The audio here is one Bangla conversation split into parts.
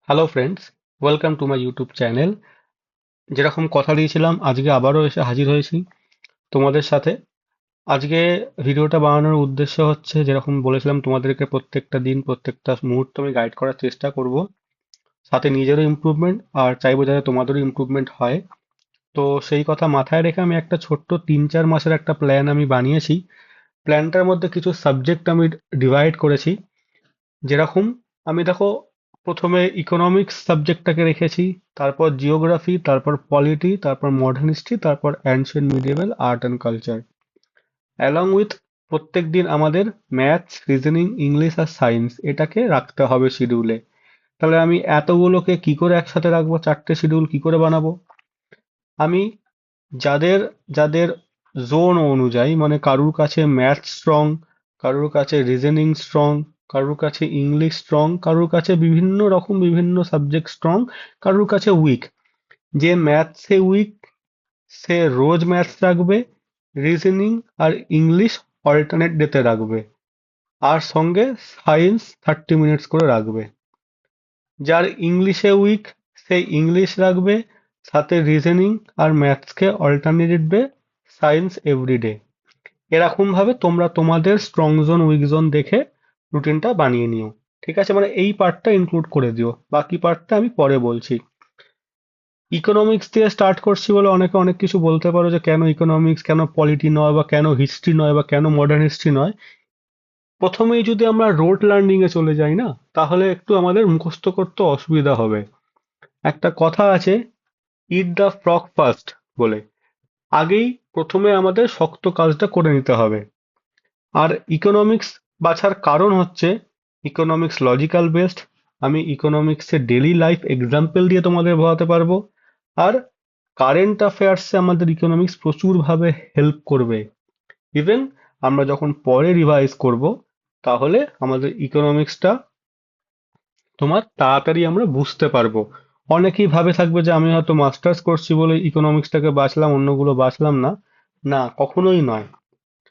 Hello friends, welcome to my YouTube channel. যেরকম কথা দিয়েছিলাম, আজকে আবারও এসে হাজির হয়েছি তোমাদের সাথে। আজকে ভিডিওটা বানানোর উদ্দেশ্য হচ্ছে, যেরকম বলেছিলাম তোমাদেরকে, প্রত্যেকটা দিন প্রত্যেকটা মুহূর্ত আমি গাইড করার চেষ্টা করব, সাথে নিজেরও ইমপ্রুভমেন্ট আর চাইবো যাতে তোমাদেরও ইমপ্রুভমেন্ট হয়। তো সেই কথা মাথায় রেখে আমি একটা ছোট্ট 3-4 মাসের একটা প্ল্যান আমি বানিয়েছি। প্ল্যানটার মধ্যে কিছু সাবজেক্ট আমি ডিভাইড করেছি। যেরকম আমি দেখো, প্রথমে ইকোনমিক্স সাবজেক্টটাকে রেখেছি, তারপর জিওগ্রাফি, তারপর পলিটি, তারপর মডার্ন হিস্ট্রি, তারপর ancient medieval art and culture, along with প্রত্যেক দিন আমাদের ম্যাথস, রিজনিং, ইংলিশ আর সায়েন্স এটাকে রাখতে হবে শিডিউলে। তাহলে আমি এতগুলোকে কি করে একসাথে রাখবো, চারটে শিডিউল কি করে বানাবো? আমি যাদের যাদের জোন অনুযায়ী, মানে কারুর কাছে ম্যাথ স্ট্রং, কারুর কাছে রিজনিং স্ট্রং, কারুর কাছে ইংলিশ স্ট্রং, কারুর কাছে বিভিন্ন রকম বিভিন্ন সাবজেক্ট স্ট্রং, কারুর কাছে উইক। যে ম্যাথসে উইক সে রোজ ম্যাথস রাখবে, রিজনিং আর ইংলিশ অল্টারনেট ডেতে রাখবে, আর সঙ্গে সায়েন্স 30 মিনিটস করে রাখবে। যার ইংলিশে উইক সে ইংলিশ রাখবে, সাথে রিজনিং আর ম্যাথসকে অল্টারনেট ডে, সায়েন্স এভরিডে। এরকম ভাবে তোমরা তোমাদের স্ট্রং জোন উইক জোন দেখে রুটিনটা বানিয়ে নিও। ঠিক আছে, মানে এই পার্টটা ইনক্লুড করে দিও, বাকি পার্টটা আমি পরে বলছি। ইকোনমিক্স দিয়ে স্টার্ট করছি বলে অনেকে অনেক কিছু বলতে পারো, যে কেন ইকোনমিক্স, কেন পলিটি নয়, বা কেন হিস্ট্রি নয়, বা কেন মডার্ন হিস্ট্রি নয়। প্রথমেই যদি আমরা রোট লার্নিং এ চলে যাই না, তাহলে একটু আমাদের মুখস্থ করতে অসুবিধা হবে। একটা কথা আছে, ইট দ্য ফ্রগ ফার্স্ট বলে। আগেই প্রথমে আমাদের শক্ত কাজটা করে নিতে হবে। আর ইকোনমিক্স বাছার কারণ হচ্ছে, ইকোনমিক্স লজিক্যাল বেসড। আমি ইকোনমিক্সের ডেইলি লাইফ এক্সাম্পল দিয়ে তোমাদের বোঝাতে পারবো। আর কারেন্ট অ্যাফেয়ার্সে আমাদের ইকোনমিক্স প্রচুরভাবে হেল্প করবে। ইভেন আমরা যখন পরে রিভাইজ করব, তাহলে আমাদের ইকোনমিক্সটা তোমার তাড়াতাড়ি আমরা বুঝতে পারবো। অনেকেই ভাবে থাকবে যে আমি হয়তো মাস্টার্স করছি বলে ইকোনমিক্সটাকে বাছলাম, অন্যগুলো বাছলাম না। না, কখনোই নয়।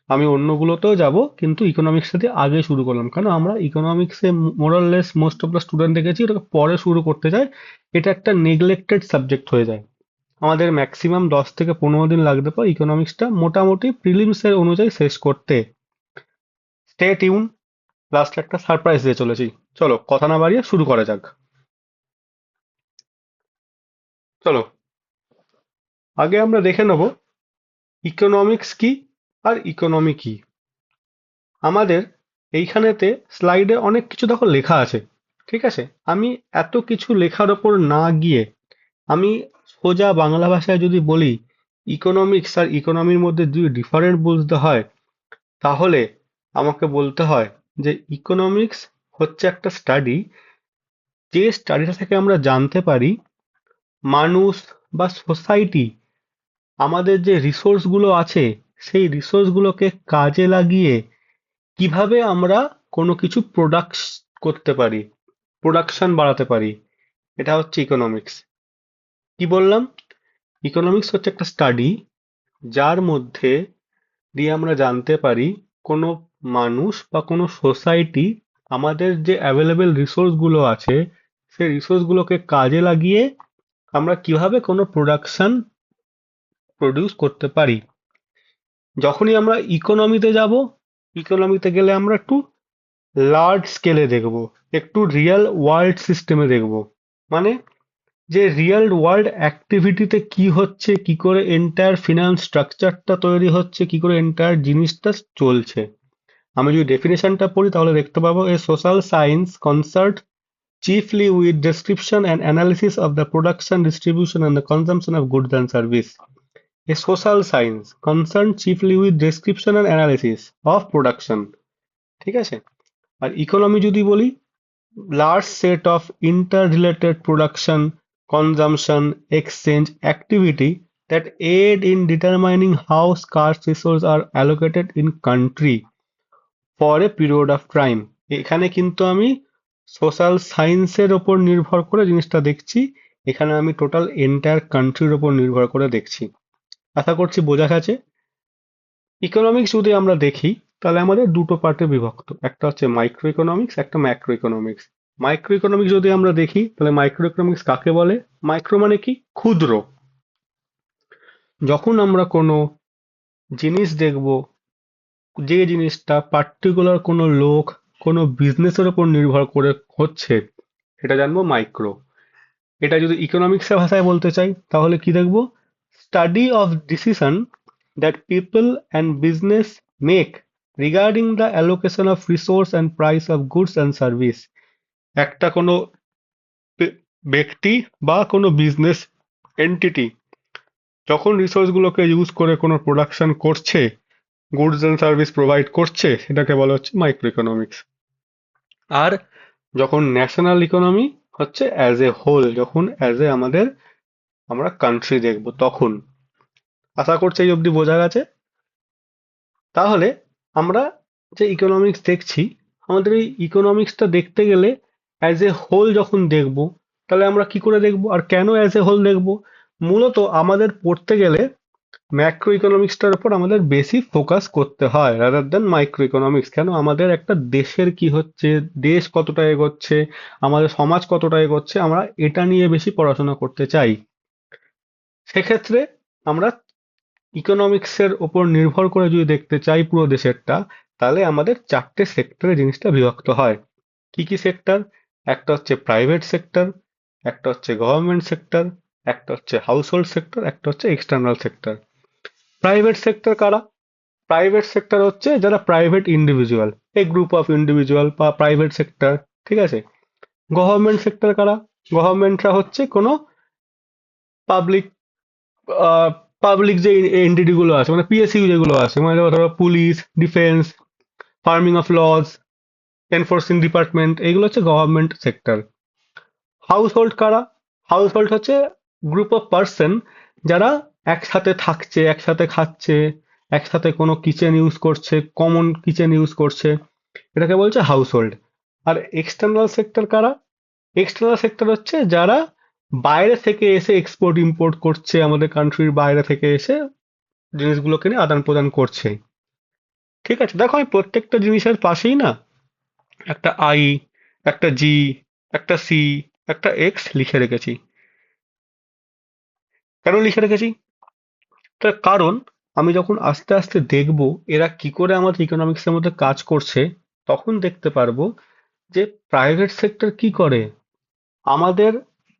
আমি অন্যগুলোতেও যাব, কিন্তু ইকোনমিক্সটা দিয়ে আগে শুরু করলাম, কারণ আমরা ইকোনমিক্সে মোরাললেস মোস্ট অফ দ্য স্টুডেন্ট দেখেছি ওটাকে পরে শুরু করতে চায়। এটা একটা নেগলেক্টেড সাবজেক্ট হয়ে যায়। আমাদের ম্যাক্সিমাম 10 থেকে 15 দিন লাগতে পারে ইকোনমিক্সটা মোটামুটি প্রিলিমস এর অনুযায়ী শেষ করতে। স্টে টিউন, লাস্টে একটা সারপ্রাইজ দিয়ে চলেছি। চলো কথা না বাড়িয়ে শুরু করা যাক। চলো, আগে আমরা দেখে নেব ইকোনমিক্স কি আর ইকোনমি কি। আমাদের এইখানেতে স্লাইডে অনেক কিছু দেখো লেখা আছে। ঠিক আছে, আমি এত কিছু লেখার ওপর না গিয়ে, আমি সোজা বাংলা ভাষায় যদি বলি, ইকোনমিক্স আর ইকোনমির মধ্যে দুই ডিফারেন্ট বুঝতে হয়, তাহলে আমাকে বলতে হয় যে ইকোনমিক্স হচ্ছে একটা স্টাডি, যে স্টাডিটা থেকে আমরা জানতে পারি মানুষ বা সোসাইটি, আমাদের যে রিসোর্স গুলো আছে, সেই রিসোর্স গুলোকে কাজে লাগিয়ে কিভাবে আমরা কোনো কিছু প্রোডাক্ট করতে পারি, প্রোডাকশন বাড়াতে পারি। এটা হচ্ছে ইকোনমিক্স। কি বললাম? ইকোনমিক্স হচ্ছে একটা স্টাডি, যার মধ্যে দিয়ে আমরা জানতে পারি কোনো মানুষ বা কোনো সোসাইটি আমাদের যে অ্যাভেলেবেল রিসোর্স গুলো আছে, সেই রিসোর্স গুলোকে কাজে লাগিয়ে আমরা কিভাবে কোনো প্রোডাকশন প্রডিউস করতে পারি। যখনই আমরা ইকোনমিতে যাব, ইকোনমিতে গেলে আমরা একটু লার্জ স্কেলে দেখব, একটু রিয়েল ওয়ার্ল্ড সিস্টেমে দেখব। মানে যে রিয়েল ওয়ার্ল্ড অ্যাক্টিভিটিতে কি হচ্ছে, কি করে এন্টায়ার ফিনান্স স্ট্রাকচারটা তৈরি হচ্ছে, কি করে এন্টায়ার জিনিসটা চলছে। আমি যদি ডেফিনেশনটা পড়ি তাহলে দেখতে পাবো, a social science concerned chiefly with description and analysis of the production, distribution and the consumption of goods and service. A social science concerned chiefly with description and analysis of production. ঠিক আছে? আর ইকোনমি যদি বলি, large set of interrelated production, consumption, exchange activity that aid in determining how scarce resources are allocated in country for a period of time. এখানে কিন্তু আমি সোশ্যাল সায়েন্সের ওপর নির্ভর করে জিনিসটা দেখছি। এখানে আমি টোটাল এন্টায়ার কান্ট্রির ওপর নির্ভর করে দেখছি। আশা করছি বোঝা গেছে। ইকোনমিক্স যদি আমরা দেখি, তাহলে আমাদের দুটো পার্টে বিভক্ত, একটা হচ্ছে মাইক্রো ইকোনমিক্স, একটা ম্যাক্রো ইকোনমিক্স। মাইক্রো ইকোনমিক্স যদি আমরা দেখি তাহলে মাইক্রো ইকোনমিক্স কাকে বলে? মাইক্রো মানে কি? ক্ষুদ্র। যখন আমরা কোনো জিনিস দেখব, যে জিনিসটা পার্টিকুলার কোনো লোক, কোনো বিজনেসের উপর নির্ভর করে হচ্ছে, সেটা জানবো মাইক্রো। এটা যদি ইকোনমিক্সের ভাষায় বলতে চাই তাহলে কি দেখবো? Study of decision that people and business make regarding the allocation of resource and price of goods and service. একটা কোনো ব্যক্তি বা কোনো বিজনেস এন্টিটি যখন রিসোর্সগুলোকে ইউজ করে কোনো প্রোডাকশন করছে, গুডস অ্যান্ড সার্ভিস প্রোভাইড করছে, সেটাকে বলা হচ্ছে মাইক্রো ইকোনমিক্স। আর যখন ন্যাশনাল ইকোনমি হচ্ছে অ্যাজ এ হোল, যখন অ্যাজ এ আমরা কান্ট্রি দেখব তখন। আশা করছি এই অবধি বোঝা গেছে। তাহলে আমরা যে ইকোনমিক্স দেখছি, আমাদের এই ইকোনমিক্সটা দেখতে গেলে অ্যাজ এ হোল যখন দেখব, তাহলে আমরা কি করে দেখব আর কেন অ্যাজ এ হোল দেখব? মূলত আমাদের পড়তে গেলে ম্যাক্রো ইকোনমিক্সটার উপর আমাদের বেশি ফোকাস করতে হয় রাদার দ্যান মাইক্রো ইকোনমিক্স। কেন? আমাদের একটা দেশের কি হচ্ছে, দেশ কতটা এগোচ্ছে, আমাদের সমাজ কতটা এগোচ্ছে, আমরা এটা নিয়ে বেশি পড়াশোনা করতে চাই। সেক্ষেত্রে আমরা ইকোনমিক্সের ওপর নির্ভর করে যদি দেখতে চাই পুরো দেশেরটা, তাহলে আমাদের চারটে সেক্টরে জিনিসটা বিভক্ত হয়। কি কি সেক্টর? একটা হচ্ছে প্রাইভেট সেক্টর, একটা হচ্ছে গভর্নমেন্ট সেক্টর, একটা হচ্ছে হাউস হোল্ড সেক্টর, একটা হচ্ছে এক্সটার্নাল সেক্টর। প্রাইভেট সেক্টর কারা? প্রাইভেট সেক্টর হচ্ছে যারা private individual, A group of individual বা প্রাইভেট সেক্টর। ঠিক আছে। গভর্নমেন্ট সেক্টর কারা? গভর্নমেন্টরা হচ্ছে কোনো পাবলিক পাবলিক যে এন্টিটি গুলো আছে, মানে পিএসইউ যেগুলো আছে, মানে ধরো police, defence, farming of laws, enforcing department, এইগুলো হচ্ছে গভর্নমেন্ট সেক্টর। হাউস হোল্ড কারা? হাউস হোল্ড হচ্ছে গ্রুপ অফ পার্সন যারা একসাথে থাকছে, একসাথে খাচ্ছে, একসাথে কোনো কিচেন ইউজ করছে, কমন কিচেন ইউজ করছে, এটাকে বলছে হাউস হোল্ড। আর এক্সটার্নাল সেক্টর কারা? এক্সটার্নাল সেক্টর হচ্ছে যারা বাইরে থেকে এসে এক্সপোর্ট ইম্পোর্ট করছে, আমাদের কান্ট্রির বাইরে থেকে এসে জিনিসগুলোকে নিয়ে আদান প্রদান করছে। ঠিক আছে, দেখো আমি প্রত্যেকটা জিনিসের পাশেই না একটা আই, একটা জি, একটা সি, একটা এক্স লিখে রেখেছি। কেন লিখে রেখেছি? তার কারণ আমি যখন আস্তে আস্তে দেখব এরা কি করে আমাদের ইকোনমিক্সের মধ্যে কাজ করছে, তখন দেখতে পারবো যে প্রাইভেট সেক্টর কি করে, আমাদের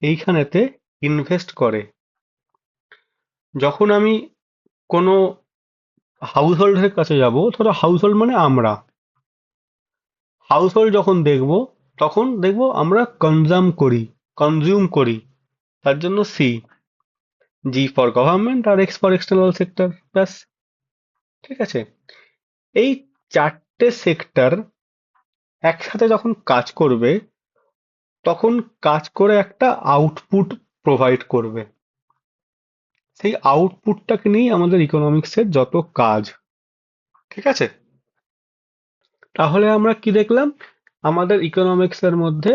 এইখানেতে ইনভেস্ট করে। যখন আমি কোনো হাউস হোল্ডের কাছে যাব, ধরো হাউস হোল্ড মানে আমরা, হাউস হোল্ড যখন দেখব তখন দেখব আমরা কনজিউম করি, তার জন্য সি। জি ফর গভর্নমেন্ট আর এক্স ফর এক্সটার্নাল সেক্টর, ব্যাস। ঠিক আছে। এই চারটে সেক্টর একসাথে যখন কাজ করবে, তখন কাজ করে একটা আউটপুট প্রোভাইড করবে। সেই আউটপুটটাকে নিয়েই আমাদের ইকোনমিক্সের যত কাজ। ঠিক আছে। তাহলে আমরা কি দেখলাম? আমাদের ইকোনমিক্সের মধ্যে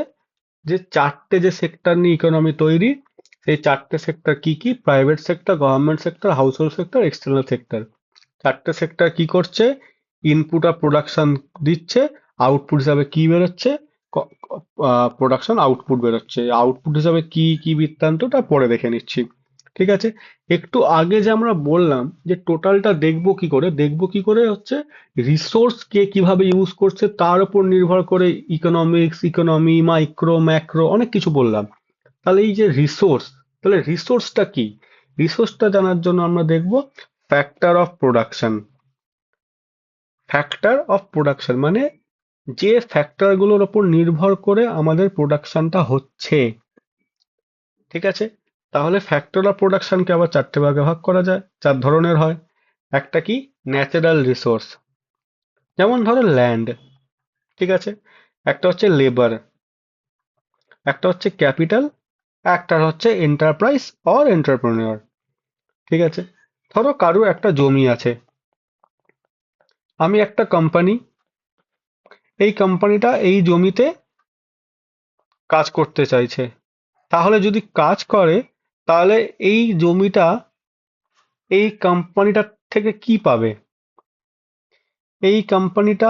যে চারটে যে সেক্টর নিয়ে ইকোনমি তৈরি, সেই চারটে সেক্টর কি কি? Private sector, government sector, house hold sector, external sector. চারটে সেক্টর কি করছে? ইনপুট আর প্রোডাকশন দিচ্ছে, আউটপুট হিসাবে কি বেরোচ্ছে? প্রোডাকশন আউটপুট বেরোচ্ছে। আউটপুট হিসাবে কি কি বৃত্তান্তটা পরে দেখে নিচ্ছি। ঠিক আছে। একটু আগে যে আমরা বললাম যে টোটালটা দেখবো কি করে, দেখবো কি করে হচ্ছে রিসোর্স কে কিভাবে ইউজ করছে তার উপর নির্ভর করে ইকোনমিক্স, ইকোনমি, মাইক্রো, ম্যাক্রো অনেক কিছু বললাম। তাহলে এই যে রিসোর্স, তাহলে রিসোর্সটা কি? রিসোর্সটা জানার জন্য আমরা দেখব factor of production. Factor of production মানে যে ফ্যাক্টরগুলোর উপর নির্ভর করে আমাদের প্রোডাকশনটা হচ্ছে। ঠিক আছে। তাহলে ফ্যাক্টর অফ প্রোডাকশনকে আবার চারটে ভাগে ভাগ করা যায়, চার ধরনের হয়। একটা কি? ন্যাচারাল রিসোর্স, যেমন ধরো ল্যান্ড। ঠিক আছে। একটা হচ্ছে লেবার, একটা হচ্ছে ক্যাপিটাল, একটা হচ্ছে এন্টারপ্রাইজ অর এন্টারপ্রেনিউর। ঠিক আছে। ধরো কারো একটা জমি আছে, আমি একটা কোম্পানি, এই কোম্পানিটা এই জমিতে কাজ করতে চাইছে। তাহলে যদি কাজ করে, তাহলে এই জমিটা এই কোম্পানিটার থেকে কি পাবে? এই কোম্পানিটা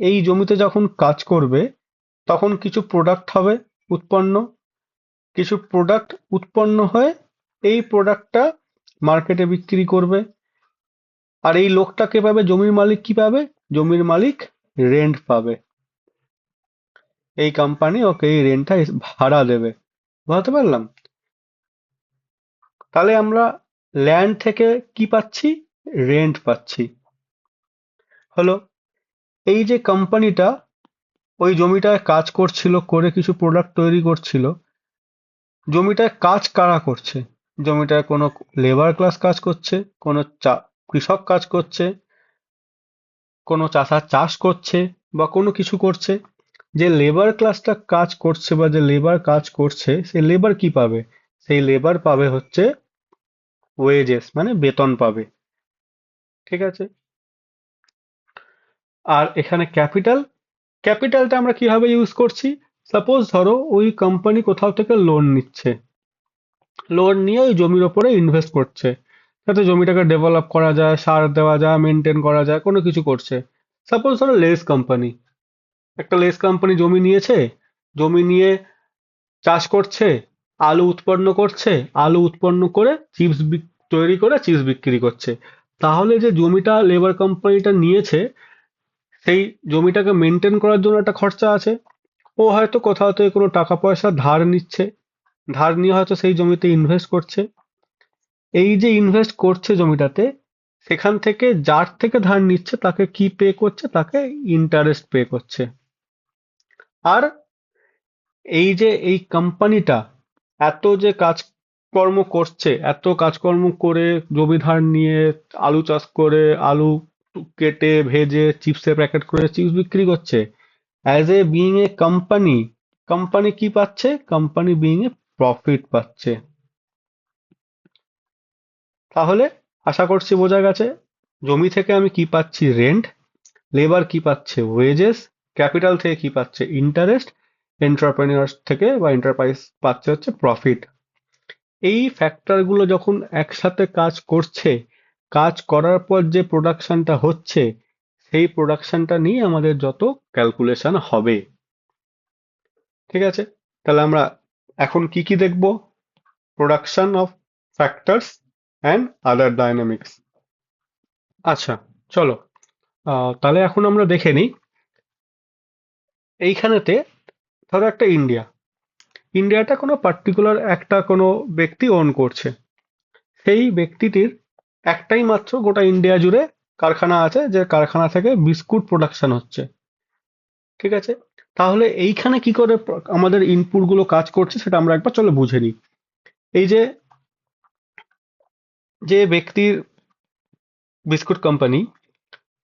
এই জমিতে যখন কাজ করবে, তখন কিছু প্রোডাক্ট হবে উৎপন্ন, কিছু প্রোডাক্ট উৎপন্ন হয়ে এই প্রোডাক্টটা মার্কেটে বিক্রি করবে। আর এই লোকটা কে পাবে? জমির মালিক কি পাবে? জমির মালিক রেন্ট পাবে। এই কোম্পানি ওকে এই রেন্টটা ভাড়া দেবে। বুঝতে পারলাম? তাহলে আমরা ল্যান্ড থেকে কি পাচ্ছি? রেন্ট পাচ্ছি। হলো। এই যে কোম্পানিটা ওই জমিটায় কাজ করছিল, করে কিছু প্রোডাক্ট তৈরি করছিল, জমিটায় কাজ কারা করছে? জমিটায় কোনো লেবার ক্লাস কাজ করছে, কোনো কৃষক কাজ করছে, কোনো চাষা চাষ করছে, বা কোনো কিছু করছে। যে লেবার ক্লাসটা কাজ করছে বা যে লেবার কাজ করছে, সেই লেবার কি পাবে? সেই লেবার পাবে হচ্ছে ওয়েজেস, মানে বেতন পাবে। ঠিক আছে? আর এখানে ক্যাপিটাল, ক্যাপিটালটা আমরা কিভাবে ইউজ করছি? সাপোজ ধরো ওই কোম্পানি কোথাও থেকে লোন নিচ্ছে, লোন নিয়ে ওই জমির ওপরে ইনভেস্ট করছে, যাতে জমিটাকে ডেভেলপ করা যায়, সার দেওয়া যায়, মেনটেন করা যায়, কোনো কিছু করছে। সাপোজ ধরো লেস কোম্পানি, একটা লেস কোম্পানি জমি নিয়েছে, জমি নিয়ে চাষ করছে, আলু উৎপন্ন করছে, আলু উৎপন্ন করে চিপস তৈরি করে চিপস বিক্রি করছে। তাহলে যে জমিটা লেবার কোম্পানিটা নিয়েছে, সেই জমিটাকে মেনটেন করার জন্য একটা খরচা আছে। ও হয়তো কোথাও থেকে কোনো টাকা পয়সা ধার নিচ্ছে, ধার নিয়ে হয়তো সেই জমিতে ইনভেস্ট করছে। এই যে ইনভেস্ট করছে জমিটাতে, সেখান থেকে যার থেকে ধার নিচ্ছে তাকে কি পে করছে? তাকে ইন্টারেস্ট পে করছে। আর এই যে এই কোম্পানিটা এত যে কাজকর্ম করছে, এত কাজকর্ম করে জমি ধার নিয়ে আলু চাষ করে, আলু কেটে ভেজে চিপসের প্যাকেট করে চিপস বিক্রি করছে, as a being a company, company কি পাচ্ছে? কোম্পানি বিইং এ প্রফিট পাচ্ছে। তাহলে আশা করছি বোঝা গেছে, জমি থেকে আমি কি পাচ্ছি? রেন্ট। লেবার কি পাচ্ছে? ওয়েজেস। ক্যাপিটাল থেকে কি পাচ্ছে? ইন্টারেস্ট। এন্টারপ্রেনিউর থেকে বা এন্টারপ্রাইজ পাচ্ছে হচ্ছে প্রফিট। এই ফ্যাক্টরগুলো যখন একসাথে কাজ করছে, কাজ করার পর যে প্রোডাকশনটা হচ্ছে, সেই প্রোডাকশনটা নিয়ে আমাদের যত ক্যালকুলেশন হবে। ঠিক আছে? তাহলে আমরা এখন কি কি দেখব? Production of factors and other dynamics. আচ্ছা, চলো। তাহলে এখন আমরা দেখে নিই, এইখানেতে ধরো একটা ইন্ডিয়া, ইন্ডিয়াটা কোনো পার্টিকুলার একটা কোনো ব্যক্তি ওন করছে। সেই ব্যক্তিটির একটাই মাত্র গোটা ইন্ডিয়া জুড়ে কারখানা আছে, যে কারখানা থেকে বিস্কুট প্রোডাকশন হচ্ছে। ঠিক আছে? তাহলে এইখানে কি করে আমাদের ইনপুট গুলো কাজ করছে সেটা আমরা একবার চলো বুঝে নিই। এই যে যে ব্যক্তির বিস্কুট কোম্পানি,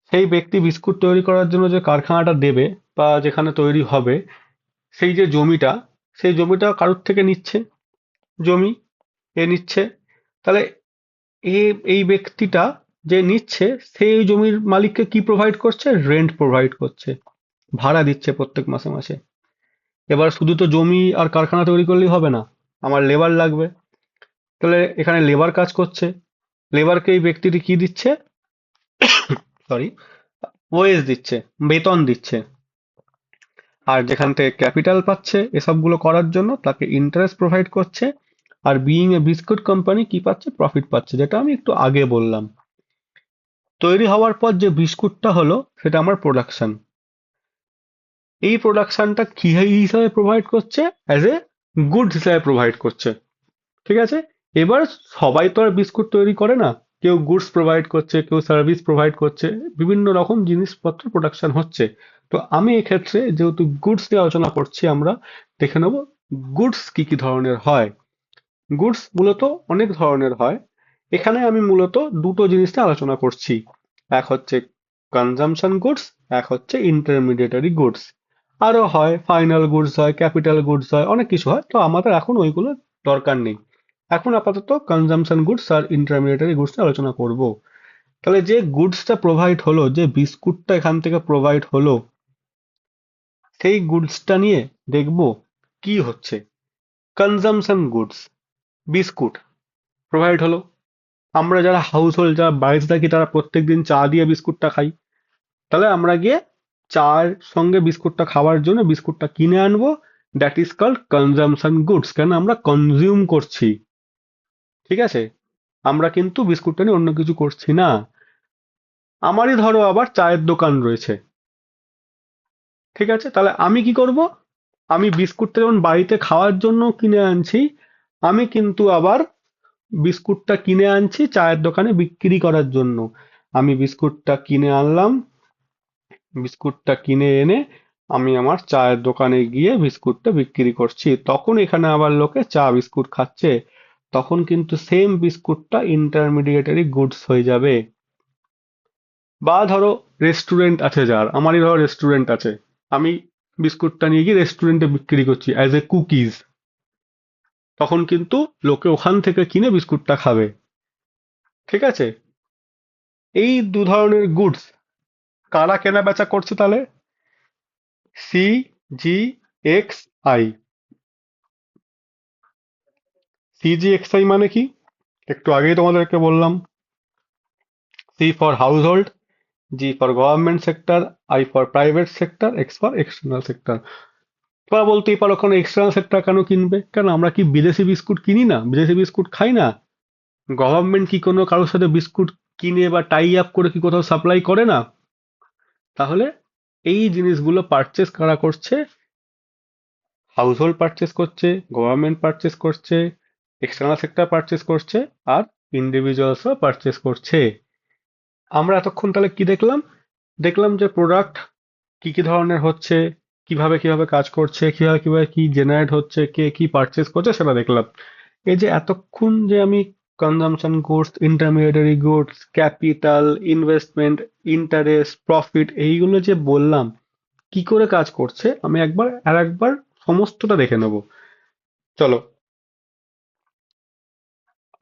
সেই ব্যক্তি বিস্কুট তৈরি করার জন্য যে কারখানাটা দেবে বা যেখানে তৈরি হবে, সেই যে জমিটা, সেই জমিটা কারোর থেকে নিচ্ছে, জমি এ নিচ্ছে। তাহলে এ এই ব্যক্তিটা যে নিচ্ছে, সেই জমির মালিককে কি প্রোভাইড করছে? রেন্ট প্রোভাইড করছে, ভাড়া দিচ্ছে প্রত্যেক মাসে মাসে। এবার শুধু তো জমি আর কারখানা তৈরি করলেই হবে না, আমার লেবার লাগবে। তাহলে এখানে লেবার কাজ করছে, লেবারকে এই ব্যক্তিটি কি দিচ্ছে? সরি, ওয়েজ দিচ্ছে, বেতন দিচ্ছে। আর যেখান থেকে ক্যাপিটাল পাচ্ছে এসবগুলো করার জন্য, তাকে ইন্টারেস্ট প্রোভাইড করছে। আর বিইং এ বিস্কুট কোম্পানি কি পাচ্ছে? প্রফিট পাচ্ছে, যেটা আমি একটু আগে বললাম। তৈরি হওয়ার পর যে বিস্কুটটা হলো, সেটা আমার প্রোডাকশন। এই প্রোডাকশনটা কি হিসাবে প্রোভাইড করছে? অ্যাজ এ গুড হিসাবে প্রোভাইড করছে। ঠিক আছে? এবার সবাই তো আর বিস্কুট তৈরি করে না, কেউ গুডস প্রোভাইড করছে, কেউ সার্ভিস প্রোভাইড করছে, বিভিন্ন রকম জিনিসপত্র প্রোডাকশন হচ্ছে। তো আমি এক্ষেত্রে যেহেতু গুডস নিয়ে আলোচনা করছি, আমরা দেখে নেব গুডস কি কি ধরনের হয়। গুডস মূলত অনেক ধরনের হয়। এখানে আমি মূলত দুটো জিনিস নিয়ে আলোচনা করছি। এক হচ্ছে কনজাম্পশন গুডস, এক হচ্ছে ইন্টারমিডিয়েটারি গুডস। আরো হয় ফাইনাল গুডস, হয় ক্যাপিটাল গুডস, হয় অনেক কিছু হয়, তো আমাদের এখন ওইগুলো দরকার নেই। এখন আপাতত কনজাম্পশন গুডস আর ইন্টারমিডিয়েটারি গুডস নিয়ে আলোচনা করব। তাহলে যে গুডসটা প্রোভাইড হলো, যে বিস্কুটটা এখান থেকে প্রোভাইড হলো, সেই গুডসটা নিয়ে দেখব কি হচ্ছে। কনজাম্পশন গুডস, বিস্কুট প্রোভাইড হলো। আমরা যারা হাউস হোল্ড, যারা বাড়িতে থাকি, তারা প্রত্যেকদিন চা দিয়ে বিস্কুটটা খাই। তাহলে আমরা গিয়ে চার সঙ্গে বিস্কুটটা খাওয়ার জন্য বিস্কুটটা কিনে আনবো, that is called consumption goods. কেন আমরা কনজিউম করছি, ঠিক আছে, আমরা কিন্তু বিস্কুটটা নিয়ে অন্য কিছু করছি না। আমারই ধরো আবার চায়ের দোকান রয়েছে, ঠিক আছে, তাহলে আমি কি করব, আমি বিস্কুটটা যেমন বাড়িতে খাওয়ার জন্য কিনে আনছি, আমি কিন্তু আবার বিস্কুটটা কিনে আনছি চায়ের দোকানে বিক্রি করার জন্য। আমি বিস্কুটটা কিনে আনলাম, বিস্কুটটা কিনে এনে আমি আমার চায়ের দোকানে গিয়ে বিস্কুটটা বিক্রি করছি, তখন এখানে আবার লোকে চা বিস্কুট খাচ্ছে, তখন কিন্তু সেম বিস্কুটটা ইন্টারমিডিয়েটারি গুডস হয়ে যাবে। বা ধরো রেস্টুরেন্ট আছে, যার, আমারই ধরো রেস্টুরেন্ট আছে, আমি বিস্কুটটা নিয়ে গিয়ে রেস্টুরেন্টে বিক্রি করছি অ্যাজ এ কুকিজ, তখন কিন্তু লোকে ওখান থেকে কিনে বিস্কুটটা খাবে, ঠিক আছে। এই দু ধরনের গুডস কারা কেনা বেচা করছে তাহলে? C, G, X, I. C, G, X, I মানে কি? একটু আগেই তোমাদেরকে বললাম। C for household, G for government sector, I for private sector, X for external sector. তোমরা বলতেই পারো কেন এক্সটার্নাল সেক্টর কেন কিনবে, কেন আমরা কি বিদেশি বিস্কুট কিনি না, বিদেশি বিস্কুট খাই না? গভর্নমেন্ট কি কোনো কারোর সাথে বিস্কুট কিনে বা টাই আপ করে কি কোথাও সাপ্লাই করে না? তাহলে এই জিনিসগুলো পারচেস কারা করছে? হাউস হোল্ড পারচেস করছে, গভর্নমেন্ট পারচেস করছে, এক্সটার্নাল সেক্টর পারচেস করছে, আর ইন্ডিভিজুয়ালসও পারচেস করছে। আমরা এতক্ষণ তাহলে কি দেখলাম? দেখলাম যে প্রোডাক্ট কি কি ধরনের হচ্ছে, কিভাবে কিভাবে কাজ করছে, কিভাবে কিভাবে কি জেনারেট হচ্ছে, কে কি পারচেস করছে সেটা দেখলাম। এই যে এতক্ষণ যে আমি consumption goods, intermediary goods, capital, investment, interest, profit, এইগুলো যে বললাম কি করে কাজ করছে, আমি একবার আর একবার সমস্তটা দেখে নেব। চলো।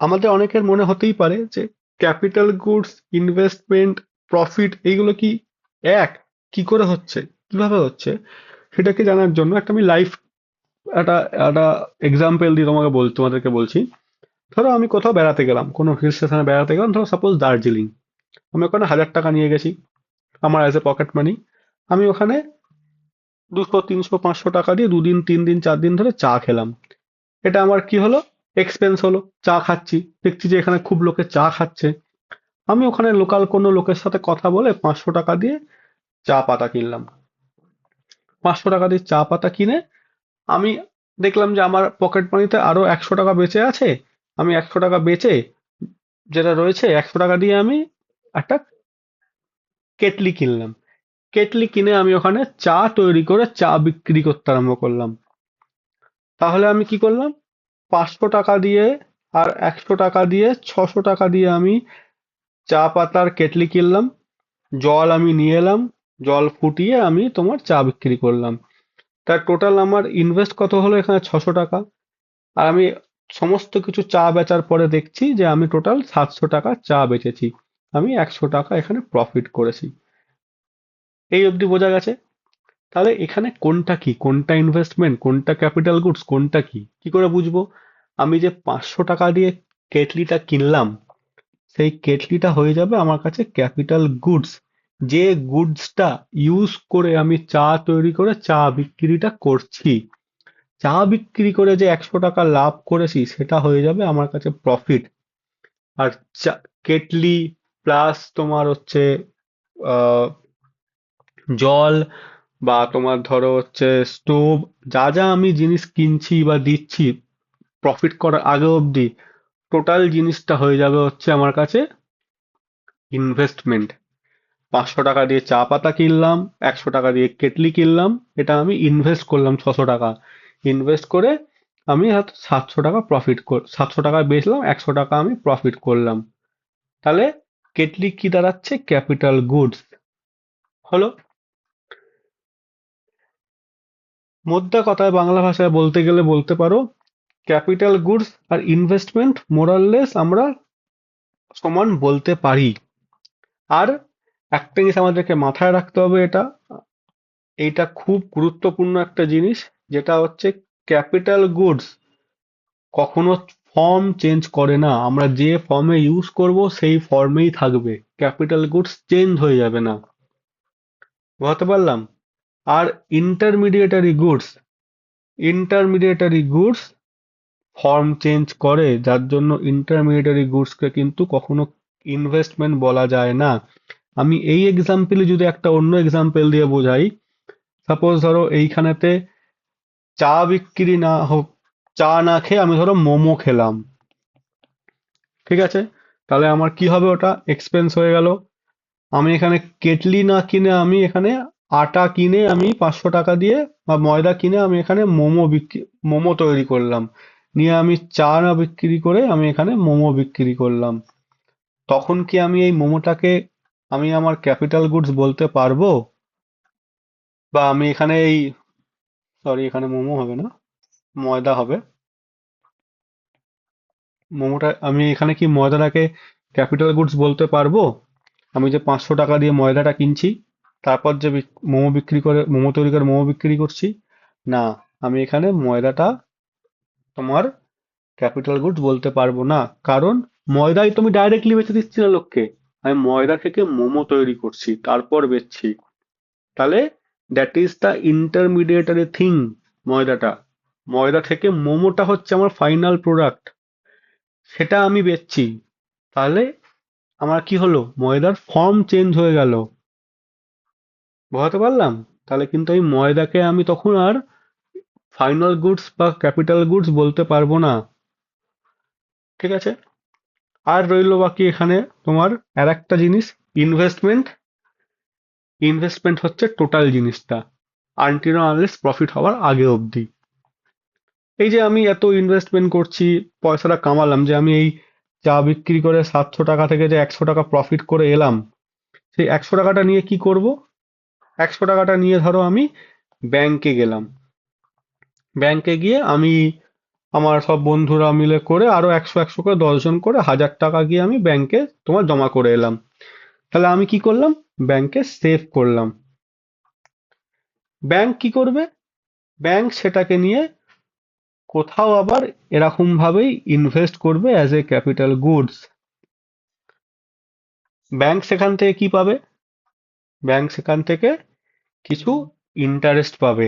আমাদের অনেকের মনে হতেই পারে যে ক্যাপিটাল গুডস, ইনভেস্টমেন্ট, প্রফিট এইগুলো কি এক, কি করে হচ্ছে, কিভাবে হচ্ছে, সেটাকে জানার জন্য একটা আমি লাইভ একটা একটা এক্সাম্পল দিয়ে তোমাদেরকে বলছি। ধরো আমি কোথাও বেড়াতে গেলাম, কোনো হিল স্টেশনে বেড়াতে গেলাম, ধরো সাপোজ দার্জিলিং। আমি ওখানে 1,000 টাকা নিয়ে গেছি আমার অ্যাজ এ পকেট মানি। আমি ওখানে 200, 300, 500 টাকা দিয়ে 2 দিন, 3 দিন, 4 দিন ধরে চা খেলাম। এটা আমার কি হলো? এক্সপেন্স হলো। চা খাচ্ছি, দেখছি যে এখানে খুব লোকে চা খাচ্ছে, আমি ওখানে লোকাল কোনো লোকের সাথে কথা বলে 500 টাকা দিয়ে চা পাতা কিনলাম। 500 টাকা দিয়ে চা পাতা কিনে আমি দেখলাম যে আমার পকেট মানিতে আরো 100 টাকা বেঁচে আছে। আমি 100 টাকা বেচে যেটা রয়েছে 100 টাকা দিয়ে আমি একটা কেটলি কিনলাম। কেটলি কিনে আমি ওখানে চা তৈরি করে চা বিক্রি করতে আরম্ভ করলাম। তাহলে আমি কি করলাম? 500 টাকা দিয়ে আর 100 টাকা দিয়ে 600 টাকা দিয়ে আমি চা পাতার কেটলি কিনলাম। জল আমি নিয়ে এলাম, জল ফুটিয়ে আমি তোমার চা বিক্রি করলাম। তার টোটাল আমার ইনভেস্ট কত হলো এখানে? 600 টাকা। আর আমি সমস্ত কিছু চা বেচার পরে দেখছি যে আমি টোটাল 700 টাকা চা বেচেছি। আমি 100 টাকা এখানে প্রফিট করেছি। এই অবধি বোঝা গেছে? তাহলে এখানে কোনটা কি, কোনটা ইনভেস্টমেন্ট, কোনটা ক্যাপিটাল গুডস, কোনটা কি, কি করে বুঝবো? আমি যে 500 টাকা দিয়ে কেটলিটা কিনলাম, সেই কেটলিটা হয়ে যাবে আমার কাছে ক্যাপিটাল গুডস। যে গুডসটা ইউজ করে আমি চা তৈরি করে চা বিক্রিটা করছি, চা বিক্রি করে যে 100 টাকা লাভ করেছি সেটা হয়ে যাবে আমার কাছে প্রফিট। আর কেটলি প্লাস তোমার হচ্ছে আহ, জল, বা তোমার ধরো হচ্ছে স্টোভ, যা যা আমি জিনিস কিনছি বা দিচ্ছি প্রফিট করার আগে অবধি, টোটাল জিনিসটা হয়ে যাবে হচ্ছে আমার কাছে ইনভেস্টমেন্ট। 500 টাকা দিয়ে চা পাতা কিনলাম, 100 টাকা দিয়ে কেটলি কিনলাম, এটা আমি ইনভেস্ট করলাম 600 টাকা। ইনভেস্ট করে আমি হয়তো 700 টাকা প্রফিট 700 টাকা বেচলাম, 100 টাকা আমি প্রফিট করলাম। তাহলে কেটলি কি দাঁড়াচ্ছে? ক্যাপিটাল গুডস হলো। মোদ্দা কথায় বাংলা ভাষায় বলতে গেলে বলতে পারো ক্যাপিটাল গুডস আর ইনভেস্টমেন্ট মোরাললেস আমরা সমান বলতে পারি। আর একটা জিনিস আমাদেরকে মাথায় রাখতে হবে, এইটা খুব গুরুত্বপূর্ণ একটা জিনিস, যেটা হচ্ছে ক্যাপিটাল গুডস কখনো ফর্ম চেঞ্জ করে না। আমরা যে ফর্মে ইউজ করব সেই ফর্মেই থাকবে, ক্যাপিটাল গুডস চেঞ্জ হয়ে যাবে না। বোঝাতে পারলাম? আর ইন্টারমিডিয়েটারি goods, intermediary goods form change করে, যার জন্য ইন্টারমিডিয়েটারি গুডসকে কিন্তু কখনো ইনভেস্টমেন্ট বলা যায় না। আমি এই এক্সাম্পলে যদি একটা অন্য এক্সাম্পল দিয়ে বোঝাই, সাপোজ ধরো এইখানেতে চা বিক্রি না হোক, চা না খেয়ে আমি ধরো মোমো খেলাম, ঠিক আছে? তাহলে আমার কি হবে, ওটা এক্সপেন্স হয়ে গেল। আমি এখানে কেটলি না কিনে আমি এখানে আটা কিনে আমি 500 টাকা দিয়ে বা ময়দা কিনে আমি এখানে মোমো তৈরি করলাম, নিয়ে আমি চা না বিক্রি করে আমি এখানে মোমো বিক্রি করলাম। তখন কি আমি এই মোমোটাকে আমি আমার ক্যাপিটাল গুডস বলতে পারবো? বা আমি এখানে এই, সরি এখানে মোমো হবে না, ময়দা হবে। মোমোটা আমি এখানে কি ময়দাটাকে ক্যাপিটাল গুডস বলতে পারবো? আমি যে 500 টাকা দিয়ে ময়দাটা কিনছি, তারপর যে মোমো বিক্রি করে, মোমো তৈরি করে মোমো বিক্রি করছি, না, আমি এখানে ময়দাটা তোমার ক্যাপিটাল গুডস বলতে পারবো না। কারণ ময়দাই তো আমি ডাইরেক্টলি বেচে দিচ্ছি না লোককে, আমি ময়দা থেকে মোমো তৈরি করছি তারপর বেচছি। তাহলে দ্যাট ইজ দ্য ইন্টারমিডিয়েটারি থিং। ময়দাটা, ময়দা থেকে মোমোটা হচ্ছে আমার ফাইনাল প্রোডাক্ট, সেটা আমি বেচছি। তাহলে আমার কি হলো, ময়দার ফর্ম চেঞ্জ হয়ে গেল। বোঝাতে পারলাম? তাহলে কিন্তু এই ময়দাকে আমি তখন আর ফাইনাল গুডস বা ক্যাপিটাল গুডস বলতে পারবো না। ঠিক আছে? আর রইলো বাকি এখানে তোমার আর একটা জিনিস, ইনভেস্টমেন্ট। ইনভেস্টমেন্ট হচ্ছে টোটাল জিনিসটা, আনটিল আনলেস প্রফিট হওয়ার আগে অবধি। এই যে আমি এত ইনভেস্টমেন্ট করছি, পয়সাটা কামালাম, যে আমি এই চা বিক্রি করে 700 টাকা থেকে যে 100 টাকা প্রফিট করে এলাম, সেই 100 টাকাটা নিয়ে কি করব? 100 টাকাটা নিয়ে ধরো আমি ব্যাংকে গেলাম, ব্যাংকে গিয়ে আমি আমার সব বন্ধুরা মিলে করে আরো 100 100 করে 10 জন করে 1000 টাকা গিয়ে আমি ব্যাংকে তোমার জমা করে এলাম। তাহলে আমি কি করলাম? ব্যাংকে সেভ করলাম। ব্যাংক কি করবে? ব্যাংক সেটাকে নিয়ে কোথাও আবার এরকম ভাবেই ইনভেস্ট করবে as a capital goods. Bank সেখান থেকে কি পাবে? ব্যাংক সেখান থেকে কিছু ইন্টারেস্ট পাবে।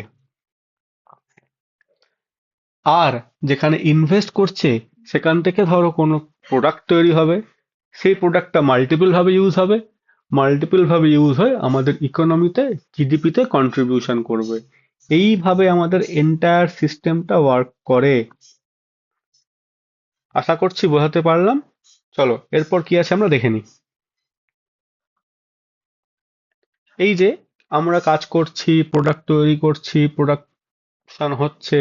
আর যেখানে ইনভেস্ট করছে সেখান থেকে ধরো কোনো প্রোডাক্ট তৈরি হবে, সেই প্রোডাক্টটা মাল্টিপল ভাবে ইউজ হবে, মাল্টিপল ভাবে ইউজ হয়ে আমাদের ইকোনমিতে, জিডিপিতে কন্ট্রিবিউশন করবে। এইভাবে আমাদের এন্টায়ার সিস্টেমটা ওয়ার্ক করে। আশা করছি বোঝাতে পারলাম। চলো এরপর কি আছে আমরা দেখে নিই। এই যে আমরা কাজ করছি, প্রোডাক্ট তৈরি করছি, প্রোডাকশন হচ্ছে,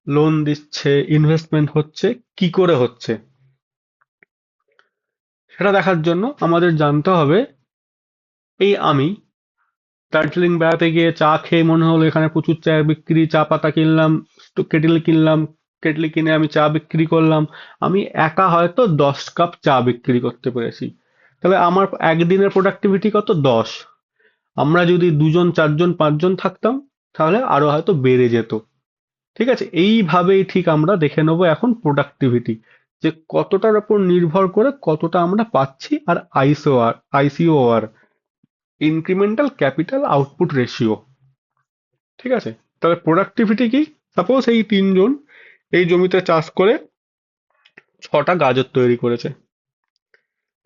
লোন দিচ্ছে, ইনভেস্টমেন্ট হচ্ছে, কি করে হচ্ছে সেটা দেখার জন্য আমাদের জানতে হবে, এই আমি দার্জিলিং বেড়াতে গিয়ে চা খেয়ে মনে হলো এখানে প্রচুর চায়ের বিক্রি, চা পাতা কিনলাম, কেটলি কিনলাম, কেটলি কিনে আমি চা বিক্রি করলাম। আমি একা হয়তো 10 কাপ চা বিক্রি করতে পেরেছি, তবে আমার একদিনের প্রোডাক্টিভিটি কত? 10। আমরা যদি 2 জন 4 জন 5 জন থাকতাম, তাহলে আরো হয়তো বেড়ে যেত। ঠিক আছে? এইভাবেই ঠিক আমরা দেখে নেবো এখন প্রোডাক্টিভিটি, যে কতটার উপর নির্ভর করে কতটা আমরা পাচ্ছি। আর আইসিওআর, ইনক্রিমেন্টাল ক্যাপিটাল আউটপুট রেশিও। ঠিক আছে? তবে প্রোডাক্টিভিটি কি? সাপোজ এই 3 জন এই জমিতে চাষ করে 6টা গাজর তৈরি করেছে।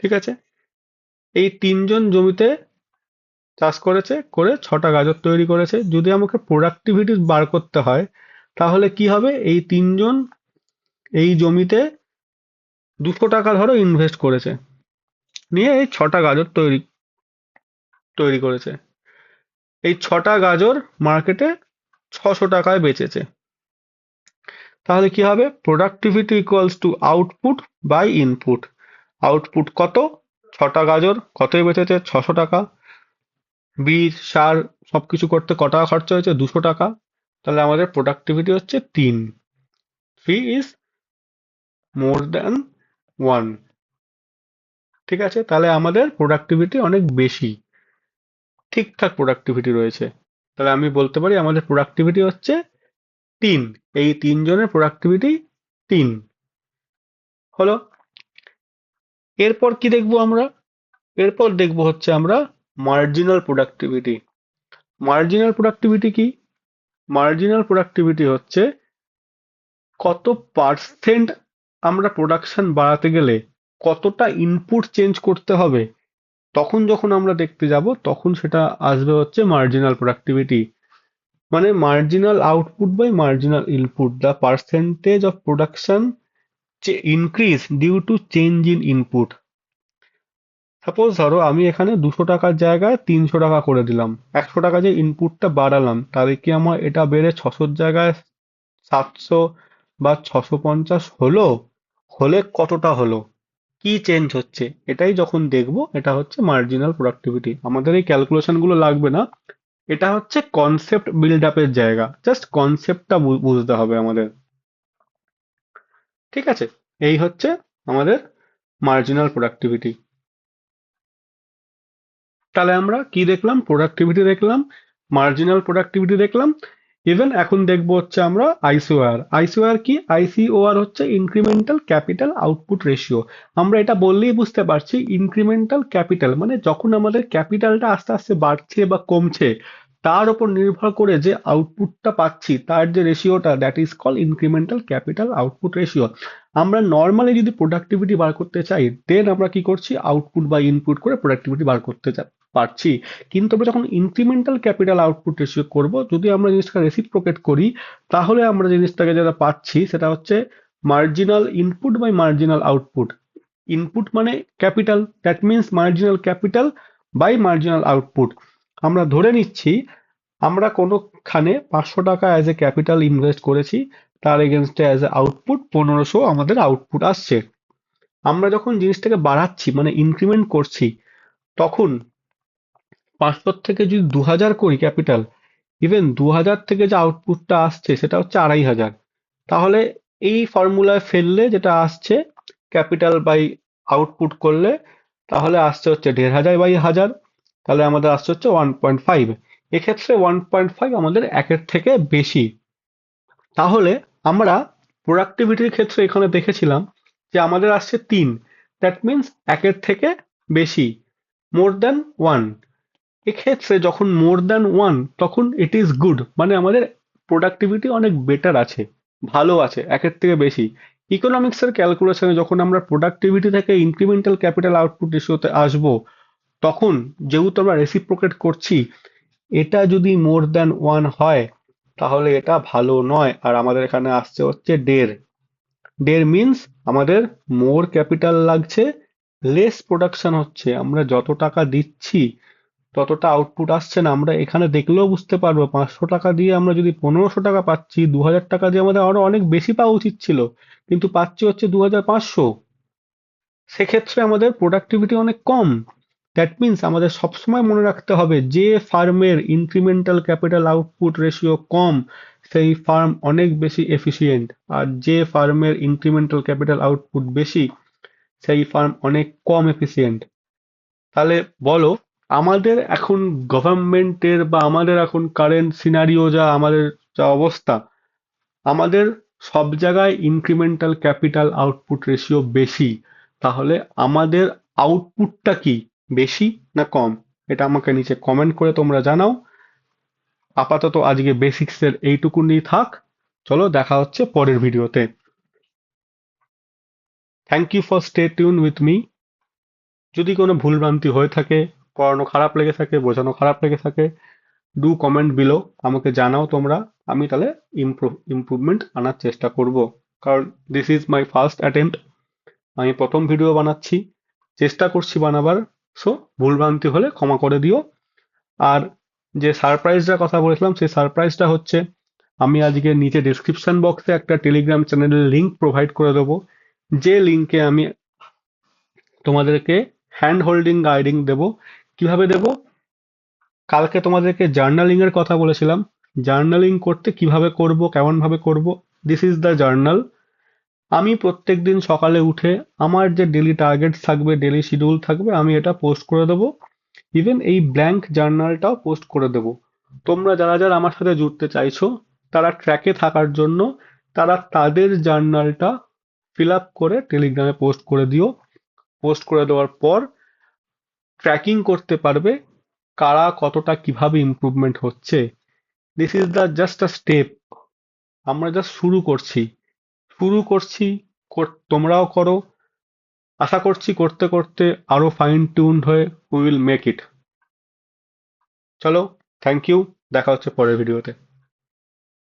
ঠিক আছে? এই 3 জন জমিতে চাষ করেছে, করে 6টা গাজর তৈরি করেছে। যদি আমাকে প্রোডাক্টিভিটি বার করতে হয়, তাহলে কি হবে? এই 3 জন এই জমিতে 200 টাকা ধরো ইনভেস্ট করেছে, নিয়ে এই 6টা গাজর তৈরি তৈরি করেছে। এই 6টা গাজর মার্কেটে 600 টাকায় বেচেছে। তাহলে কি হবে? Productivity equals to output by input. Output কত? 6টা গাজর কতই বেচেছে? 600 টাকা। বীজ, সার সবকিছু করতে ক টাকা খরচা হয়েছে? 200 টাকা। তাহলে আমাদের প্রোডাক্টিভিটি হচ্ছে 3। 3 ইজ মোর দ্যান 1। ঠিক আছে? তাহলে আমাদের প্রোডাক্টিভিটি অনেক বেশি, ঠিকঠাক প্রোডাক্টিভিটি রয়েছে। তাহলে আমি বলতে পারি আমাদের প্রোডাক্টিভিটি হচ্ছে 3। এই 3 জনের প্রোডাক্টিভিটি 3 হলো। এরপর কি দেখবো আমরা? এরপর দেখবো হচ্ছে আমরা মার্জিনাল প্রোডাক্টিভিটি। মার্জিনাল প্রোডাক্টিভিটি কি? মার্জিনাল প্রোডাক্টিভিটি হচ্ছে কত পার্সেন্ট আমরা প্রোডাকশন বাড়াতে গেলে কতটা ইনপুট চেঞ্জ করতে হবে, তখন যখন আমরা দেখতে যাব তখন সেটা আসবে হচ্ছে মার্জিনাল প্রোডাক্টিভিটি। মানে marginal output by marginal input, the percentage of production increase due to change in input. Suppose ধরো আমি এখানে 200 টাকার জায়গায় 300 টাকা করে দিলাম, 100 টাকা যে ইনপুটটা বাড়ালাম, তাহলে কি আমার এটা বেড়ে 600-র জায়গায় 700 বা 650 হলো? হলে কতটা হলো, কি চেঞ্জ হচ্ছে, এটাই যখন দেখবো এটা হচ্ছে মার্জিনাল প্রোডাক্টিভিটি। আমাদের এই ক্যালকুলেশন গুলো লাগবে না, এটা হচ্ছে কনসেপ্ট বিল্ড আপের জায়গা, জাস্ট কনসেপ্টটা বুঝতে হবে আমাদের। ঠিক আছে, এই হচ্ছে আমাদের মার্জিনাল প্রোডাক্টিভিটি। তাহলে আমরা কি দেখলাম? প্রোডাক্টিভিটি দেখলাম, মার্জিনাল প্রোডাক্টিভিটি দেখলাম। ইভেন এখন দেখবো হচ্ছে আমরা আইসিওআর। আইসিওআর কি? আইসিওআর হচ্ছে ইনক্রিমেন্টাল ক্যাপিটাল আউটপুট রেশিও। আমরা এটা বললেই বুঝতে পারছি, ইনক্রিমেন্টাল ক্যাপিটাল মানে যখন আমাদের ক্যাপিটালটা আস্তে আস্তে বাড়ছে বা কমছে, তার উপর নির্ভর করে যে আউটপুটটা পাচ্ছি তার যে রেশিওটা, that is call incremental capital output ratio. আমরা নর্মালি যদি প্রোডাক্টিভিটি বার করতে চাই, দেন আমরা কি করছি? আউটপুট বা ইনপুট করে প্রোডাক্টিভিটি বার করতে পারছি। কিন্তু আমরা যখন ইনক্রিমেন্টাল ক্যাপিটাল আউটপুট রেশিও করব, যদি আমরা জিনিসটাকে রেসিপ্রোকেট করি, তাহলে আমরা জিনিসটাকে যেটা পাচ্ছি সেটা হচ্ছে marginal input by marginal output. Input মানে capital, that means marginal capital by marginal output. আমরা ধরে নিচ্ছি আমরা কোনোখানে 500 টাকা অ্যাজ এ ক্যাপিটাল ইনভেস্ট করেছি, তার এগেনস্টে অ্যাজ এ আউটপুট 1500 আমাদের আউটপুট আসছে। আমরা যখন জিনিসটাকে বাড়াচ্ছি মানে ইনক্রিমেন্ট করছি, তখন 500 থেকে যদি 2000 করি ক্যাপিটাল, ইভেন 2000 থেকে যে আউটপুটটা আসছে সেটা হচ্ছে 2500। তাহলে এই ফর্মুলায় ফেললে যেটা আসছে, ক্যাপিটাল বাই আউটপুট করলে তাহলে আসছে হচ্ছে 1500 বাই 1000, তাহলে আমাদের আসছে হচ্ছে 1.5। এক্ষেত্রে 1.5 আমাদের একের থেকে বেশি। তাহলে আমরা প্রোডাক্টিভিটির ক্ষেত্রে এখানে দেখেছিলাম যে আমাদের আসছে 3, দ্যাট মিনস একের থেকে বেশি, মোর দ্যান 1। এক্ষেত্রে যখন মোর দ্যান 1 তখন ইট ইজ গুড, মানে আমাদের প্রোডাক্টিভিটি অনেক বেটার আছে, ভালো আছে একের থেকে বেশি। ইকোনমিক্সের ক্যালকুলেশনে যখন আমরা প্রোডাক্টিভিটি থেকে ইনক্রিমেন্টাল ক্যাপিটাল আউটপুট রেশিওতে আসবো, তখন যেহেতু আমরা রেসিপ্রোকেট করছি, এটা যদি মোর দ্যান 1 হয় তাহলে এটা ভালো নয়, আর আমাদের এখানে আসছে হচ্ছে 1.5। 1.5 মিনস আমাদের মোর ক্যাপিটাল লাগছে, লেস প্রোডাকশন হচ্ছে। আমরা যত টাকা দিচ্ছি ততটা আউটপুট আসছে না। আমরা এখানে দেখলেও বুঝতে পারবো, 500 টাকা দিয়ে আমরা যদি 1500 টাকা পাচ্ছি, 2000 টাকা দিয়ে আমাদের আরো অনেক বেশি পাওয়া উচিত ছিল, কিন্তু পাচ্ছি হচ্ছে 2500। সেক্ষেত্রে আমাদের প্রোডাক্টিভিটি অনেক কম। দ্যাট মিনস আমাদের সবসময় মনে রাখতে হবে, যে ফার্মের ইনক্রিমেন্টাল ক্যাপিটাল আউটপুট রেশিও কম, সেই ফার্ম অনেক বেশি এফিসিয়েন্ট। আর যে ফার্মের ইনক্রিমেন্টাল ক্যাপিটাল আউটপুট বেশি, সেই ফার্ম অনেক কম এফিসিয়েন্ট। তাহলে বলো, আমাদের এখন গভর্নমেন্টের বা আমাদের এখন কারেন্ট সিনারিও যা, আমাদের যা অবস্থা, আমাদের সব জায়গায় ইনক্রিমেন্টাল ক্যাপিটাল আউটপুট রেশিও বেশি। তাহলে আমাদের আউটপুটটা কি, বেশি না কম? এটা আমাকে নিচে কমেন্ট করে তোমরা জানাও। আপাতত আজকে বেসিক্সের এইটুকুনি থাক, চলো দেখা হচ্ছে পরের ভিডিওতে। Thank you for stay tune with me. যদি কোনো ভুলভ্রান্তি হয়ে থাকে, পড়ানো খারাপ লেগে থাকে, বোঝানো খারাপ লেগে থাকে, ডু কমেন্ট বিলো, আমাকে জানাও তোমরা। আমি তাহলে ইমপ্রুভমেন্ট আনার চেষ্টা করব, কারণ this is my first attempt. আমি প্রথম ভিডিও বানাচ্ছি, চেষ্টা করছি বানাবার। সো ভুলভ্রান্তি হলে ক্ষমা করে দিও। আর যে সারপ্রাইজটার কথা বলেছিলাম, সেই সারপ্রাইজটা হচ্ছে, আমি আজকে নিচে ডেসক্রিপশন বক্সে একটা টেলিগ্রাম চ্যানেলের লিংক প্রোভাইড করে দেবো, যে লিংকে আমি তোমাদেরকে হ্যান্ড হোল্ডিং গাইডিং দেবো। কিভাবে দেবো? কালকে তোমাদেরকে জার্নালিং এর কথা বলেছিলাম, জার্নালিং করতে কিভাবে করব, কেমন ভাবে করব। This is the journal. আমি প্রত্যেকদিন সকালে উঠে আমার যে ডেলি টার্গেট থাকবে, ডেলি শিডিউল থাকবে, আমি এটা পোস্ট করে দেবো। ইভেন এই ব্ল্যাঙ্ক জার্নালটাও পোস্ট করে দেবো। তোমরা যারা যারা আমার সাথে জুড়তে চাইছো, তারা ট্র্যাকে থাকার জন্য তারা তাদের জার্নালটা ফিল আপ করে টেলিগ্রামে পোস্ট করে দিও। পোস্ট করে দেওয়ার পর ট্র্যাকিং করতে পারবে কারা কতটা কিভাবে ইমপ্রুভমেন্ট হচ্ছে, this is the just a step. আমরা জাস্ট শুরু করছি, তোমরাও করো। আশা করছি করতে করতে আরো ফাইন টিউনড হয়ে উই উইল মেক ইট। চলো, থ্যাংক ইউ, দেখা হচ্ছে পরের ভিডিওতে।